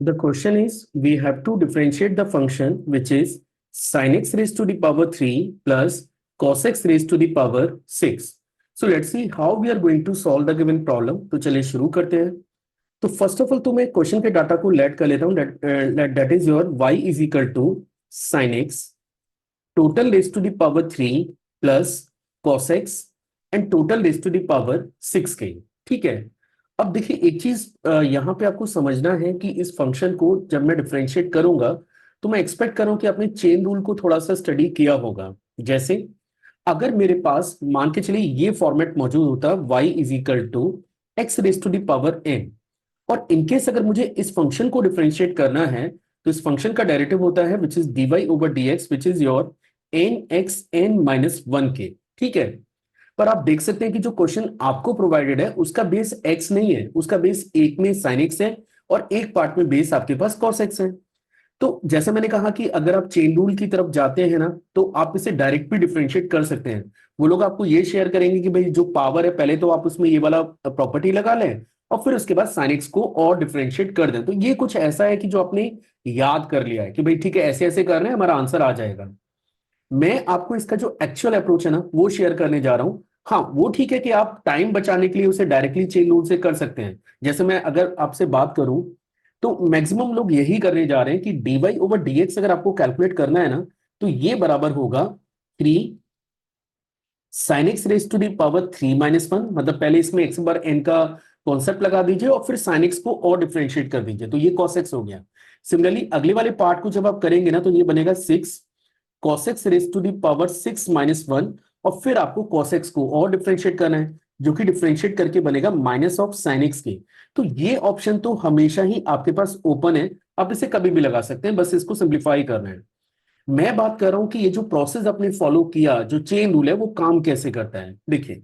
The question is, we have to differentiate the function which is sin x raised to the power 3 plus cos x raised to the power 6. So let's see how we are going to solve the given problem. तो चलिए शुरू करते हैं. तो first of all तो मैं question के data को लेट कर लेता हूँ. That is your y is equal to sin x total raise to the power 3 plus cos x and total raise to the power 6 के. ठीक है. अब देखिए एक चीज यहाँ पे आपको समझना है कि इस फंक्शन को जब मैं डिफरेंशिएट करूंगा तो मैं एक्सपेक्ट कर रहा हूं कि आपने चेन रूल को थोड़ा सा स्टडी किया होगा. जैसे अगर मेरे पास मान के चलिए ये फॉर्मेट मौजूद होता y is equal to x raise to the power n, और इनकेस अगर मुझे इस फंक्शन को डिफरेंशिएट करना है तो इस फंक्शन का डेरिवेटिव होता है which is dy over dx which is your n x n minus 1 के. ठीक है. पर आप देख सकते हैं कि जो क्वेश्चन आपको प्रोवाइडेड है उसका बेस x नहीं है, उसका बेस एक में sin x है और एक पार्ट में बेस आपके पास cos x है. तो जैसे मैंने कहा कि अगर आप चेन रूल की तरफ जाते हैं ना तो आप इसे डायरेक्ट भी डिफरेंशिएट कर सकते हैं. वो लोग आपको ये शेयर करेंगे कि भाई जो पावर है पहले तो आप उसमें ये वाला प्रॉपर्टी लगा लें और फिर उसके बाद sin x को और डिफरेंशिएट कर दें. तो ये कुछ ऐसा है कि जो आपने याद कर लिया है कि भाई ठीक है ऐसे ऐसे कर रहे हैं हमारा आंसर आ जाएगा. मैं आपको इसका जो एक्चुअल अप्रोच है ना वो शेयर करने जा रहा हूं. हाँ वो ठीक है कि आप टाइम बचाने के लिए उसे डायरेक्टली चेन रूल से कर सकते हैं. जैसे मैं अगर आपसे बात करूं तो मैक्सिमम लोग यही करने जा रहे हैं कि dy ओवर dx अगर आपको कैलकुलेट करना है ना तो ये बराबर होगा 3 sin x raise to the power 3 minus 1. मतलब पहले इसमें x बार n का कॉन्सेप्ट लगा दीजिए और फिर sin x को और डिफरेंशिएट कर दीजिए तो ये cos x हो गया. सिमिलरली अगले वाले पार्ट को जब आप करेंगे ना तो ये बनेगा 6 cos x raise to the power 6 minus 1 और फिर आपको cos x को और डिफरेंशिएट करना है जो कि डिफरेंशिएट करके बनेगा माइनस ऑफ sin x के. तो ये ऑप्शन तो हमेशा ही आपके पास ओपन है, आप इसे कभी भी लगा सकते हैं, बस इसको सिंप्लीफाई करना है. मैं बात कर रहा हूं कि ये जो प्रोसेस आपने फॉलो किया जो चेन रूल है वो काम कैसे करता है. देखिए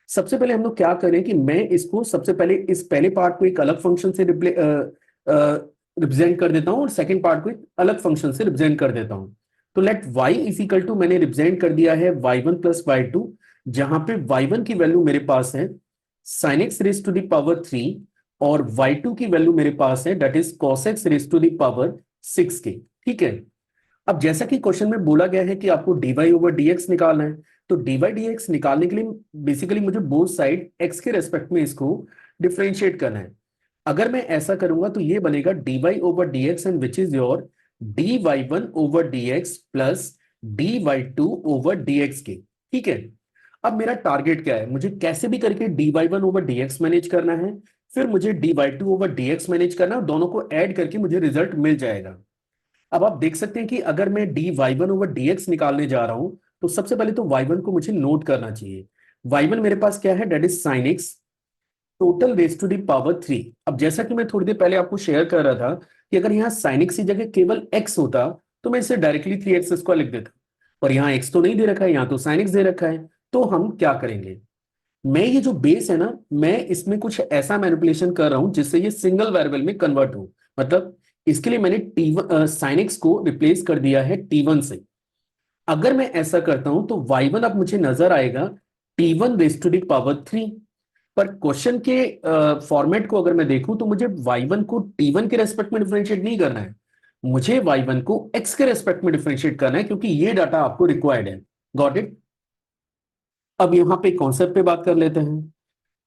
सबसे पहले हम लोग क्या करें कि मैं इसको सबसे पहले इस पहले पार्ट को एक अलग फंक्शन से रिप्रेजेंट कर देता हूं और सेकंड पार्ट को एक अलग फंक्शन से रिप्रेजेंट कर देता हूं. तो let y is equal to मैंने रिप्रेजेंट कर दिया है y1 प्लस y2, जहां पे y1 की वैल्यू मेरे पास है sin x raise to the power 3 और y2 की वैल्यू मेरे पास है that is cos x raise to the power 6 के. ठीक है. अब जैसा कि क्वेश्चन में बोला गया है कि आपको dy ओवर dx निकालना है तो dy dx निकालने के लिए बेसिकली मुझे बोथ साइड x के रेस्पेक्ट में इसको डिफरेंशिएट करना है. अगर मैं ऐसा करूंगा तो ये बनेगा dy over dx and which is your dy1 over dx plus dy2 over dx के. ठीक है. अब मेरा टारगेट क्या है, मुझे कैसे भी करके dy1 ओवर dx मैनेज करना है, फिर मुझे dy2 ओवर dx मैनेज करना है, दोनों को ऐड करके मुझे रिजल्ट मिल जाएगा. अब आप देख सकते हैं कि अगर मैं dy1 ओवर dx निकालने जा रहा हूं तो सबसे पहले तो y1 को मुझे नोट करना चाहिए. y1 मेरे पास क्या है that is sin x total raise to the power 3. अब जैसा कि मैं थोड़ी देर पहले आपको शेयर कर रहा था कि अगर यहाँ sin x की जगह केवल x होता तो मैं इसे डायरेक्टली 3x स्क्वायर लिख देता, पर यहाँ x तो नहीं दे रखा है, यहाँ तो sin x दे रखा है. तो हम क्या करेंगे, मैं ये जो बेस है ना मैं इसमें कुछ ऐसा मैनिपुलेशन कर रहा हूं जिससे ये सिंगल वेरिएबल में कन्वर्ट हो. मतलब इसके लिए मैंने t1 sin x को रिप्लेस कर दिया है t1 से. अगर मैं ऐसा करता हूं तो y1 अब मुझे नजर आएगा t1 raise to the power 3. पर क्वेश्चन के फॉर्मेट को अगर मैं देखूं तो मुझे y1 को t1 के रेस्पेक्ट में डिफरेंशिएट नहीं करना है, मुझे y1 को x के रेस्पेक्ट में डिफरेंशिएट करना है क्योंकि ये डाटा आपको रिक्वायर्ड है. Got it. अब यहां पे कॉन्सेप्ट पे बात कर लेते हैं.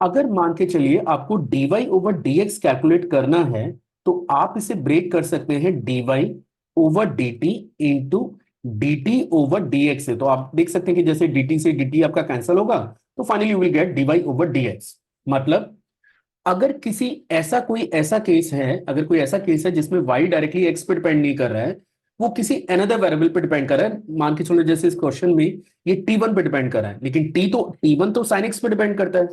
अगर मान के चलिए आपको dy ओवर dx कैलकुलेट करना है तो आप इसे ब्रेक कर सकते हैं dy over dt into dt over dx से. तो आप देख सकते हैं कि जैसे dt से dt आपका कैंसिल होगा तो finally you will get dy over dx. मतलब अगर किसी ऐसा कोई ऐसा केस है, अगर कोई ऐसा केस है जिसमें y डायरेक्टली x पे डिपेंड नहीं कर रहा है, वो किसी अनदर वेरिएबल पे डिपेंड कर रहा है, मान के चलो जैसे इस क्वेश्चन में ये t1 पे डिपेंड कर रहा है, लेकिन t1 तो sin x पे डिपेंड करता है.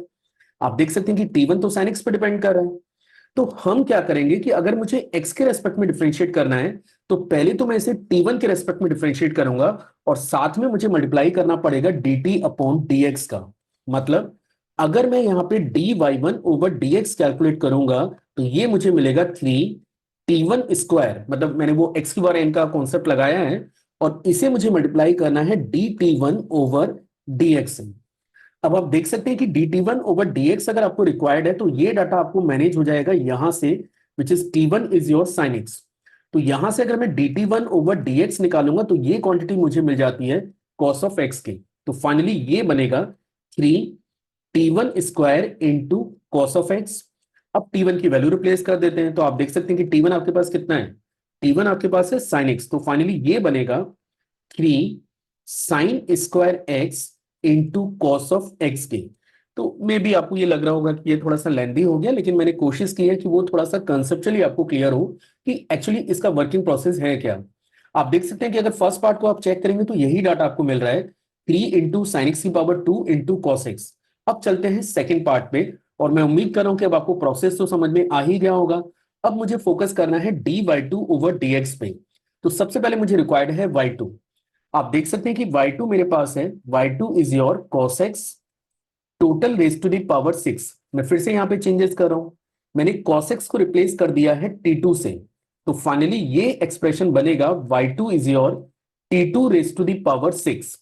आप देख सकते हैं कि t1 तो sin x पे डिपेंड कर रहा है. तो हम क्या करेंगे कि अगर मुझे x के रेस्पेक्ट में डिफरेंशिएट करना है तो पहले तो मैं इसे t1 के रेस्पेक्ट में डिफरेंशिएट करूंगा और साथ में मुझे मल्टीप्लाई करना पड़ेगा dt अपॉन dx का. मतलब अगर मैं यहां पे dy1 ओवर dx कैलकुलेट करूंगा तो ये मुझे मिलेगा 3t1 स्क्वायर. मतलब मैंने वो x की बार n का कॉन्सेप्ट लगाया है और इसे मुझे मल्टीप्लाई करना है dt1 ओवर dx से. अब आप देख सकते हैं कि dt1 ओवर dx अगर आपको रिक्वायर्ड है तो ये डाटा आपको मैनेज हो जाएगा यहां से which is T1 is your sin x। तो यहां से अगर मैं dt1 ओवर dx निकालूंगा तो ये क्वांटिटी मुझे मिल जाती है cos ऑफ x की। तो फाइनली ये बनेगा 3t1 square into cos of x। अब t1 की वैल्यू रिप्लेस कर देते हैं, तो आप देख सकते हैं कि t1 आपके पास कितना है, t1 आपके पास है sin x। तो फाइनली ये बनेगा 3 sin² x into cos of x के। तो मे बी आपको ये लग रहा होगा कि ये थोड़ा सा लेंदी हो गया, लेकिन मैंने कोशिश की है कि वो थोड़ा सा कंसेप्चुअली आपको क्लियर हो कि एक्चुअली इसका वर्किंग प्रोसेस है क्या। आप देख सकते हैं कि अगर फर्स्ट पार्ट को आप चेक करेंगे तो यही डाटा आपको मिल रहा है, 3 × sin x⁻² into cos x. अब चलते हैं सेकेंड पार्ट पे, और मैं उम्मीद कर रहा हूं कि अब आपको प्रोसेस तो समझ में आ ही गया होगा। अब मुझे फोकस करना है dy2 ओवर dx पे। तो सबसे पहले मुझे रिक्वायर्ड है y2। आप देख सकते हैं कि y2 मेरे पास है, y2 is your cos x total raise to the power 6। मैं फिर से यहां पे चेंजेस कर रहा हूं, मैंने cos x को रिप्लेस कर दिया है t2 से। तो फाइनली ये एक्सप्रेशन बनेगा y2 is your t2 raise to the power 6।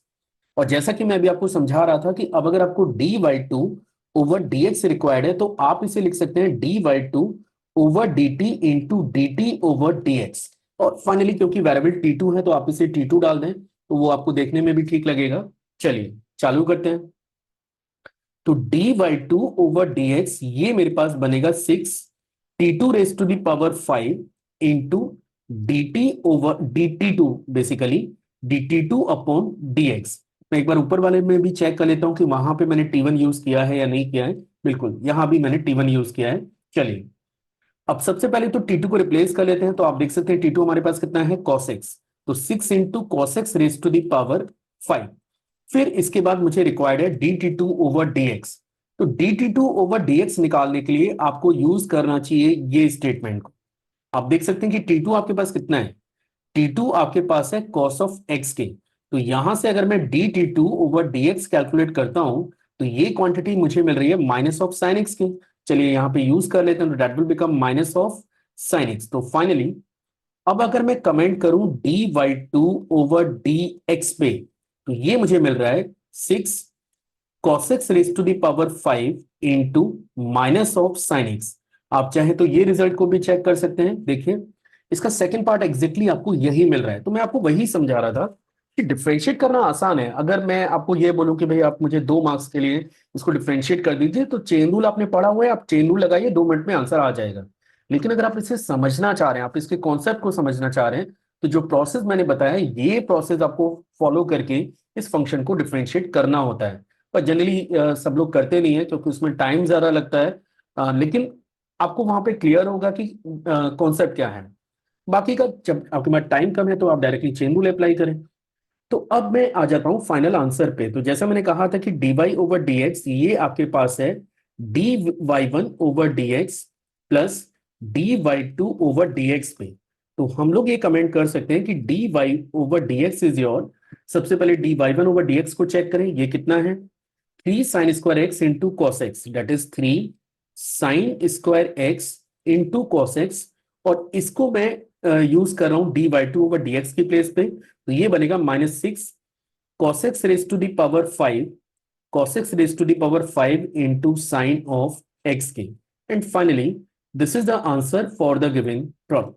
और जैसा कि मैं अभी आपको समझा रहा था कि अब अगर आपको dy2 ओवर dx रिक्वायर्ड है तो आप इसे लिख सकते हैं dy2 over dt into dt over dx। और फाइनली क्योंकि वेरिएबल t2 है तो आप इसे t2 डाल दें तो वो आपको देखने में भी ठीक लगेगा। चलिए चालू करते हैं। तो dy2 ओवर dx ये मेरे पास बनेगा 6 t2 raise to the power 5 into dt over dt2, basically dt2 upon dx। मैं एक बार ऊपर वाले में भी चेक कर लेता हूं कि वहां पे मैंने t1 यूज किया है या नहीं किया है। बिल्कुल, यहां भी मैंने t1 यूज किया है। चलिए अब सबसे पहले तो t2 को रिप्लेस कर लेते हैं। तो आप देख सकते हैं t2 हमारे पास कितना है, cos x। तो 6 into cos x raise to the power 5। फिर इसके बाद मुझे रिक्वायर्ड है dt2 ओवर dx। तो dt2 ओवर dx निकालने के लिए आपको यूज करना चाहिए ये स्टेटमेंट को। आप देख सकते हैं कि t2 आपके पास कितना है, t2 आपके पास है cos ऑफ x के। तो यहां से अगर मैं dt2 ओवर dx कैलकुलेट करता हूं तो ये क्वांटिटी मुझे मिल रही है माइनस ऑफ साइन x की। चलिए यहां पे यूज कर लेते हैं, तो that will become minus of sign x। तो फाइनली अब अगर मैं कमेंट करूं dy2 ओवर dx पे तो ये मुझे मिल रहा है 6 cos x raise to the power 5 into minus of sine x. आप चाहे तो ये रिजल्ट को भी चेक कर सकते हैं। देखिए इसका सेकंड पार्ट एग्जैक्टली आपको यही मिल रहा है। तो मैं आपको वही समझा रहा था कि डिफरेंशिएट करना आसान है। अगर मैं आपको ये बोलूं कि भाई आप मुझे 2 मार्क्स के लिए इसको डिफरेंशिएट कर दीजिए, तो चेन रूल आपने पढ़ा हुआ है, आप चेन रूल लगाइए, 2 मिनट में आंसर आ जाएगा। लेकिन अगर आप इसे समझना चाह रहे हैं, आप इसके कॉन्सेप्ट को समझना चाह रहे हैं, तो जो प्रोसेस मैंने बताया ये प्रोसेस आपको फॉलो करके इस फंक्शन को डिफरेंशिएट करना होता है। पर जनरली सब लोग करते नहीं है क्योंकि उसमें टाइम ज्यादा लगता है। लेकिन आपको वहां पे क्लियर होगा कि कॉन्सेप्ट क्या है। बाकी का जब आपके पास टाइम कम है तो आप डायरेक्टली चेन रूल अप्लाई करें। तो अब मैं आ जाता हूं फाइनल आंसर पे। तो जैसा मैंने कहा था कि dy ओवर dx ये आपके पास है dy1 over dx plus dy2 over dx पे। तो हम लोग ये कमेंट कर सकते हैं कि dy over dx is your, सबसे पहले dy1 ओवर dx को चेक करें, ये कितना है, 3 sin² x into cos x, that is 3 sin² x into cos x. और इसको मैं यूज कर रहा हूं dy2 ओवर dx की प्लेस पे। तो ये बनेगा -6 cos x raise to the power 5 cos x raise to the power 5 into sine of x के। And finally this is the answer for the given problem.